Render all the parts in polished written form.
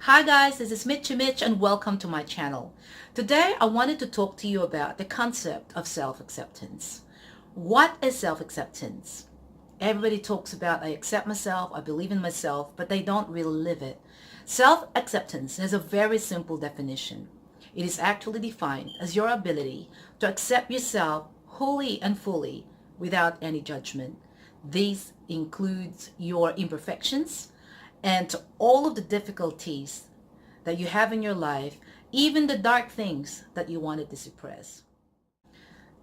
Hi guys, this is Mitch and welcome to my channel. Today I wanted to talk to you about the concept of self-acceptance. What is self-acceptance? Everybody talks about I accept myself, I believe in myself, but they don't really live it. Self-acceptance has a very simple definition. It is actually defined as your ability to accept yourself wholly and fully without any judgment. This includes your imperfections, and all of the difficulties that you have in your life, even the dark things that you wanted to suppress.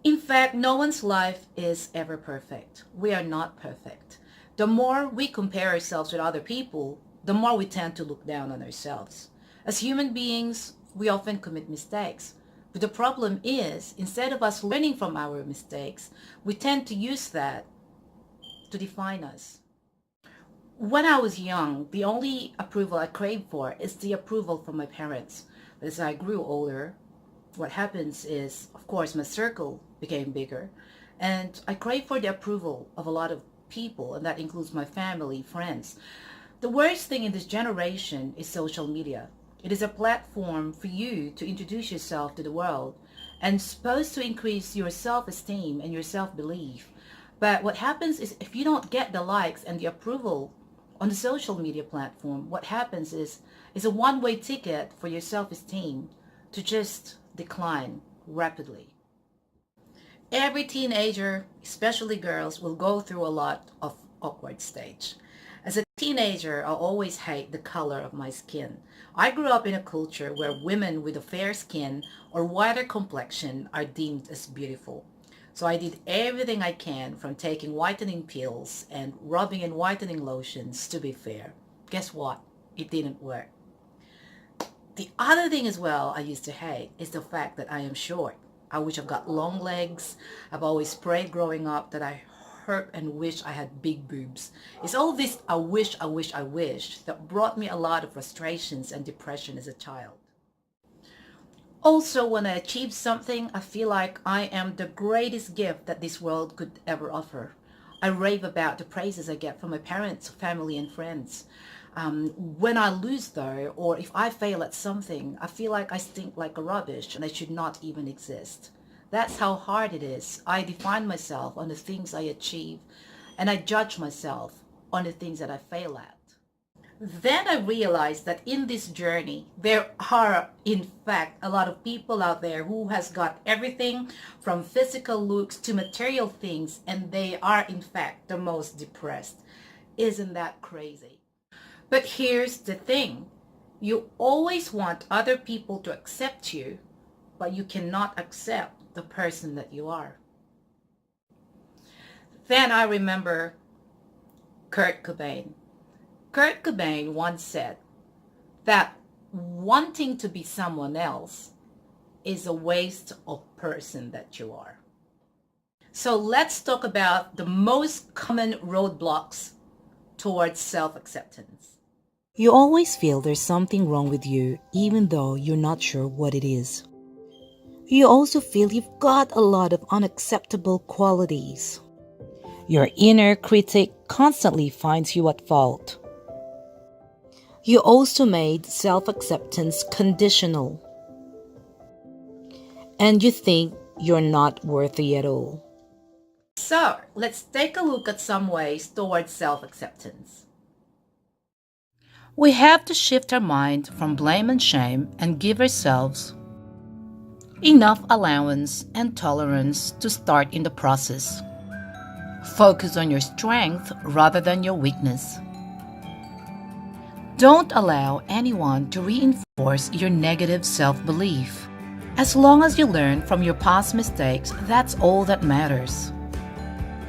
In fact, no one's life is ever perfect. We are not perfect. The more we compare ourselves with other people, the more we tend to look down on ourselves. As human beings, we often commit mistakes. But the problem is, instead of us learning from our mistakes, we tend to use that to define us. When I was young, the only approval I craved for is the approval from my parents. But as I grew older, what happens is, of course, my circle became bigger, and I craved for the approval of a lot of people, and that includes my family, friends. The worst thing in this generation is social media. It is a platform for you to introduce yourself to the world and supposed to increase your self-esteem and your self-belief. But what happens is if you don't get the likes and the approval on the social media platform, what happens is a one-way ticket for your self-esteem to just decline rapidly. Every teenager, especially girls, will go through a lot of awkward stage. As a teenager, I always hate the color of my skin. I grew up in a culture where women with a fair skin or whiter complexion are deemed as beautiful. So I did everything I can, from taking whitening pills and rubbing in whitening lotions, to be fair. Guess what? It didn't work. The other thing as well I used to hate is the fact that I am short. I wish I've got long legs. I've always prayed growing up that I hurt and wish I had big boobs. It's all this I wish that brought me a lot of frustrations and depression as a child. Also, when I achieve something, I feel like I am the greatest gift that this world could ever offer. I rave about the praises I get from my parents, family, and friends. When I lose though, or if I fail at something, I feel like I stink like a rubbish and I should not even exist. That's how hard it is. I define myself on the things I achieve, and I judge myself on the things that I fail at. Then I realized that in this journey, there are in fact a lot of people out there who has got everything from physical looks to material things, and they are in fact the most depressed. Isn't that crazy? But here's the thing. You always want other people to accept you, but you cannot accept the person that you are. Then I remember Kurt Cobain. Kurt Cobain once said that wanting to be someone else is a waste of person that you are. So let's talk about the most common roadblocks towards self-acceptance. You always feel there's something wrong with you, even though you're not sure what it is. You also feel you've got a lot of unacceptable qualities. Your inner critic constantly finds you at fault. You also made self-acceptance conditional. And you think you're not worthy at all. So let's take a look at some ways towards self-acceptance. We have to shift our mind from blame and shame and give ourselves enough allowance and tolerance to start in the process. Focus on your strength rather than your weakness. Don't allow anyone to reinforce your negative self-belief. As long as you learn from your past mistakes, that's all that matters.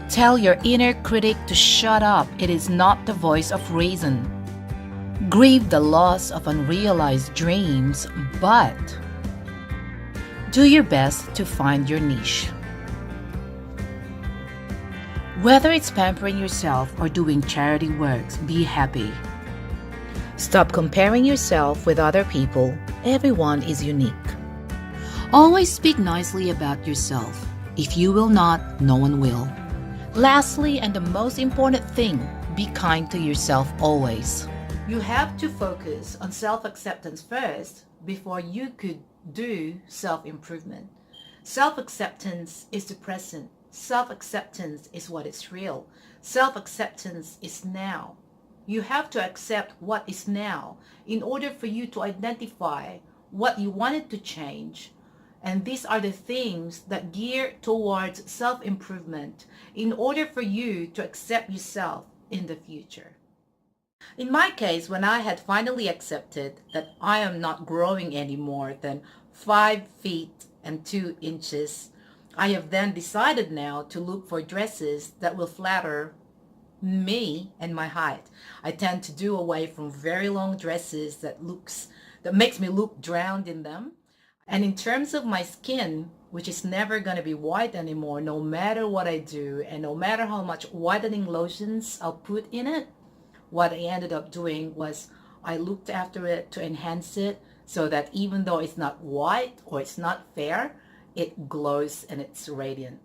Tell your inner critic to shut up. It is not the voice of reason. Grieve the loss of unrealized dreams, but do your best to find your niche. Whether it's pampering yourself or doing charity works, be happy. Stop comparing yourself with other people. Everyone is unique. Always speak nicely about yourself. If you will not, no one will. Lastly, and the most important thing, be kind to yourself always. You have to focus on self-acceptance first before you could do self-improvement. Self-acceptance is the present. Self-acceptance is what is real. Self-acceptance is now. You have to accept what is now in order for you to identify what you wanted to change. And these are the things that gear towards self-improvement in order for you to accept yourself in the future. In my case, when I had finally accepted that I am not growing any more than 5 feet and 2 inches, I have then decided now to look for dresses that will flatter me and my height. I tend to do away from very long dresses that makes me look drowned in them. And in terms of my skin, which is never going to be white anymore, no matter what I do, and no matter how much whitening lotions I'll put in it, what I ended up doing was I looked after it to enhance it so that even though it's not white or it's not fair, it glows and it's radiant.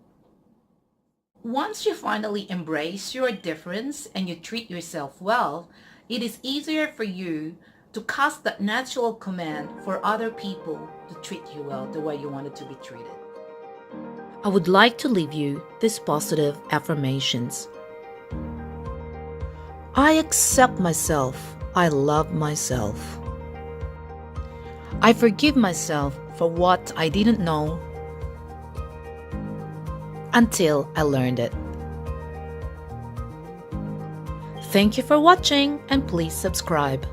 Once you finally embrace your difference and you treat yourself well, it is easier for you to cast that natural command for other people to treat you well the way you wanted to be treated. I would like to leave you these positive affirmations. I accept myself. I love myself. I forgive myself for what I didn't know until I learned it. Thank you for watching and please subscribe.